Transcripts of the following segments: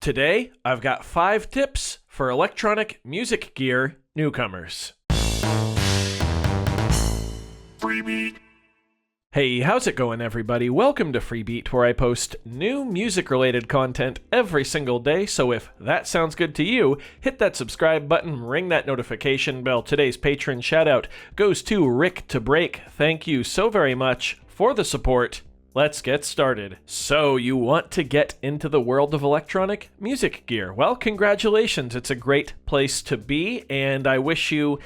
Today, I've got 5 tips for electronic music gear newcomers. Freebeat. Hey, how's it going, everybody? Welcome to Freebeat, where I post new music-related content every single day, so if that sounds good to you, hit that subscribe button, ring that notification bell. Today's patron shout-out goes to Rick to Break. Thank you so very much for the support. Let's get started. So, you want to get into the world of electronic music gear? Well, congratulations. It's a great place to be, and I wish you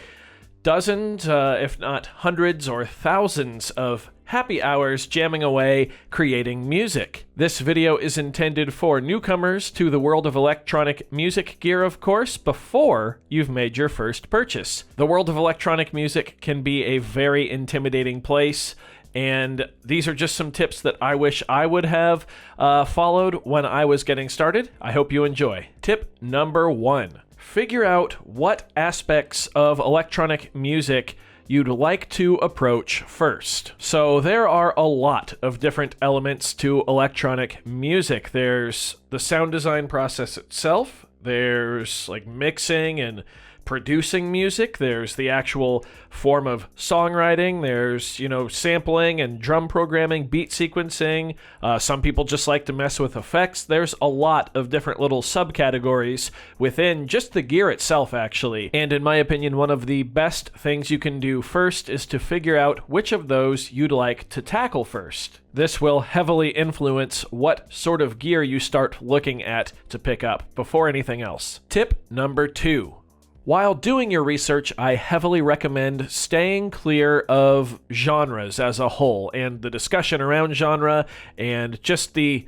dozens, if not hundreds or thousands of happy hours jamming away, creating music. This video is intended for newcomers to the world of electronic music gear, of course, before you've made your first purchase. The world of electronic music can be a very intimidating place, and these are just some tips that I wish I would have followed when I was getting started. I hope you enjoy. Tip number 1. Figure out what aspects of electronic music you'd like to approach first. So there are a lot of different elements to electronic music. There's the sound design process itself. There's like mixing and producing music. There's the actual form of songwriting. There's, sampling and drum programming, beat sequencing. Some people just like to mess with effects. There's a lot of different little subcategories within just the gear itself, actually. And in my opinion, one of the best things you can do first is to figure out which of those you'd like to tackle first. This will heavily influence what sort of gear you start looking at to pick up before anything else. Tip number 2. While doing your research, I heavily recommend staying clear of genres as a whole and the discussion around genre and just the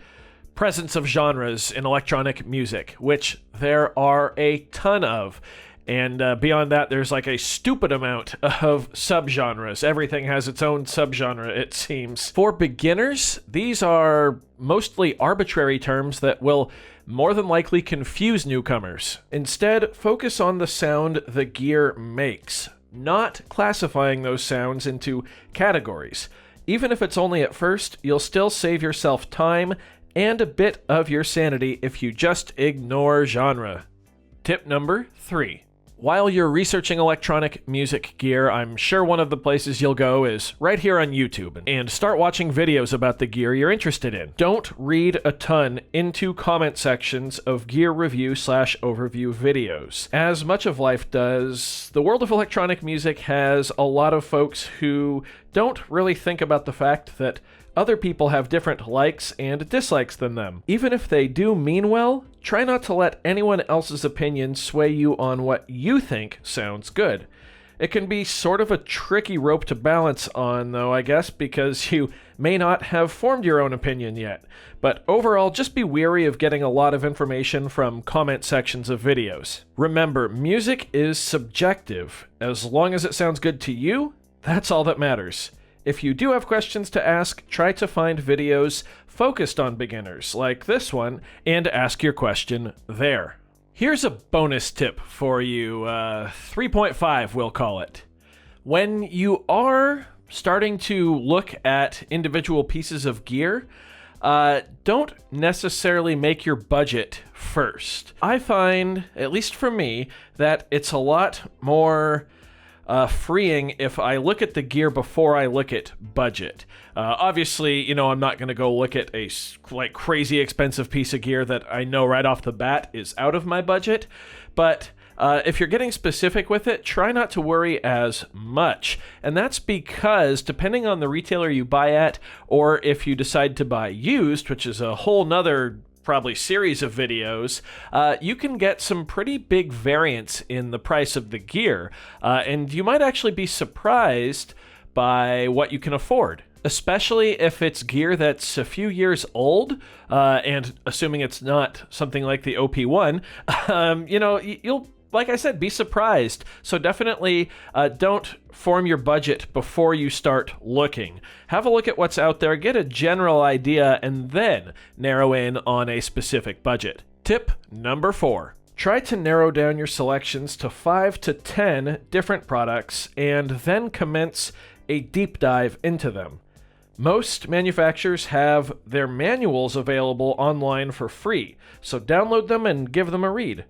presence of genres in electronic music, which there are a ton of. And beyond that, there's like a stupid amount of subgenres. Everything has its own subgenre, it seems. For beginners, these are mostly arbitrary terms that will more than likely confuse newcomers. Instead, focus on the sound the gear makes, not classifying those sounds into categories. Even if it's only at first, you'll still save yourself time and a bit of your sanity if you just ignore genre. Tip number 3. While you're researching electronic music gear, I'm sure one of the places you'll go is right here on YouTube, and start watching videos about the gear you're interested in. Don't read a ton into comment sections of gear review/overview videos. As much of life does, the world of electronic music has a lot of folks who don't really think about the fact that other people have different likes and dislikes than them. Even if they do mean well, try not to let anyone else's opinion sway you on what you think sounds good. It can be sort of a tricky rope to balance on, though, I guess, because you may not have formed your own opinion yet. But overall, just be wary of getting a lot of information from comment sections of videos. Remember, music is subjective. As long as it sounds good to you, that's all that matters. If you do have questions to ask, try to find videos focused on beginners, like this one, and ask your question there. Here's a bonus tip for you, 3.5 we'll call it. When you are starting to look at individual pieces of gear, don't necessarily make your budget first. I find, at least for me, that it's a lot more freeing if I look at the gear before I look at budget. Obviously, I'm not going to go look at a crazy expensive piece of gear that I know right off the bat is out of my budget, but if you're getting specific with it, try not to worry as much. And that's because depending on the retailer you buy at, or if you decide to buy used, which is a whole nother probably series of videos, you can get some pretty big variance in the price of the gear, and you might actually be surprised by what you can afford, especially if it's gear that's a few years old, and assuming it's not something like the OP1, you'll, like I said, be surprised. So definitely don't form your budget before you start looking. Have a look at what's out there, get a general idea, and then narrow in on a specific budget. Tip number 4. Try to narrow down your selections to 5 to 10 different products and then commence a deep dive into them. Most manufacturers have their manuals available online for free, so download them and give them a read.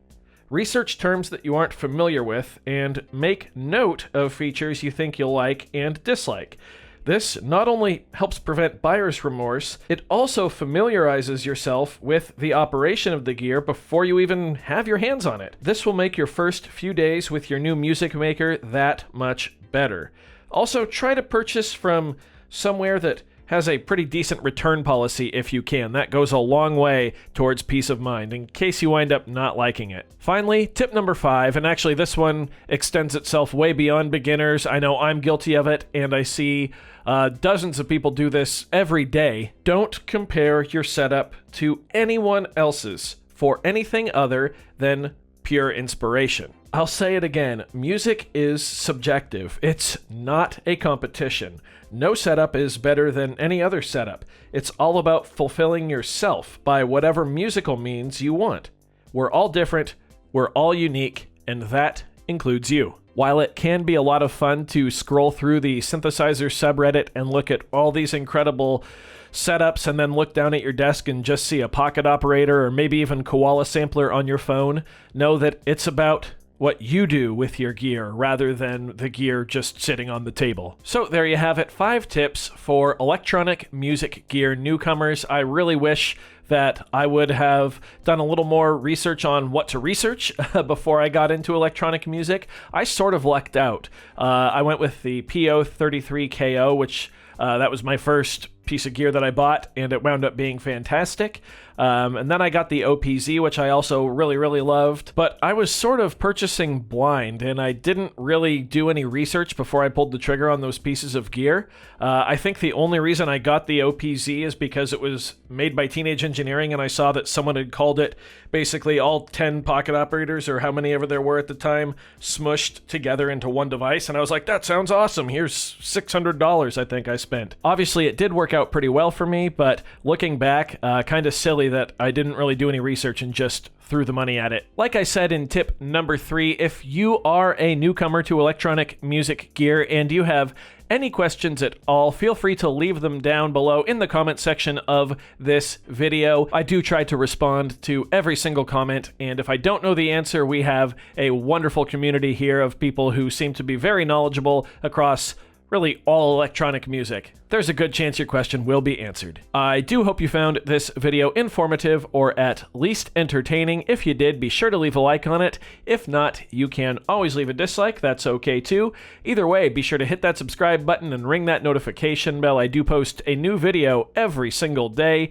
Research terms that you aren't familiar with, and make note of features you think you'll like and dislike. This not only helps prevent buyer's remorse, it also familiarizes yourself with the operation of the gear before you even have your hands on it. This will make your first few days with your new music maker that much better. Also, try to purchase from somewhere that has a pretty decent return policy if you can. That goes a long way towards peace of mind in case you wind up not liking it. Finally, tip number 5, and actually this one extends itself way beyond beginners. I know I'm guilty of it, and I see dozens of people do this every day. Don't compare your setup to anyone else's for anything other than pure inspiration. I'll say it again, music is subjective. It's not a competition. No setup is better than any other setup. It's all about fulfilling yourself by whatever musical means you want. We're all different, we're all unique, and that includes you. While it can be a lot of fun to scroll through the synthesizer subreddit and look at all these incredible setups and then look down at your desk and just see a pocket operator or maybe even koala sampler on your phone, know that it's about what you do with your gear rather than the gear just sitting on the table. So there you have it, 5 tips for electronic music gear newcomers. I really wish that I would have done a little more research on what to research before I got into electronic music. I sort of lucked out. I went with the PO33KO, which that was my first piece of gear that I bought, and it wound up being fantastic. And then I got the OPZ, which I also really loved. But I was sort of purchasing blind, and I didn't really do any research before I pulled the trigger on those pieces of gear. I think the only reason I got the OPZ is because it was made by Teenage Engineering, and I saw that someone had called it basically all 10 pocket operators, or how many ever there were at the time, smushed together into one device. And I was like, that sounds awesome. Here's $600 I think I spent. Obviously, it did work out pretty well for me, but looking back, kind of silly that I didn't really do any research and just threw the money at it. Like I said in tip number 3, if you are a newcomer to electronic music gear and you have any questions at all, feel free to leave them down below in the comment section of this video. I do try to respond to every single comment, and if I don't know the answer, we have a wonderful community here of people who seem to be very knowledgeable across really all electronic music. There's a good chance your question will be answered. I do hope you found this video informative or at least entertaining. If you did, be sure to leave a like on it. If not, you can always leave a dislike. That's okay too. Either way, be sure to hit that subscribe button and ring that notification bell. I do post a new video every single day.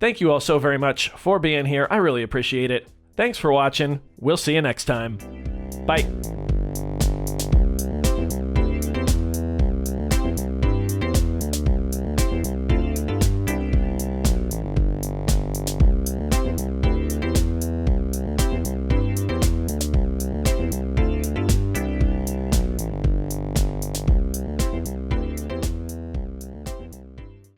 Thank you all so very much for being here. I really appreciate it. Thanks for watching. We'll see you next time. Bye.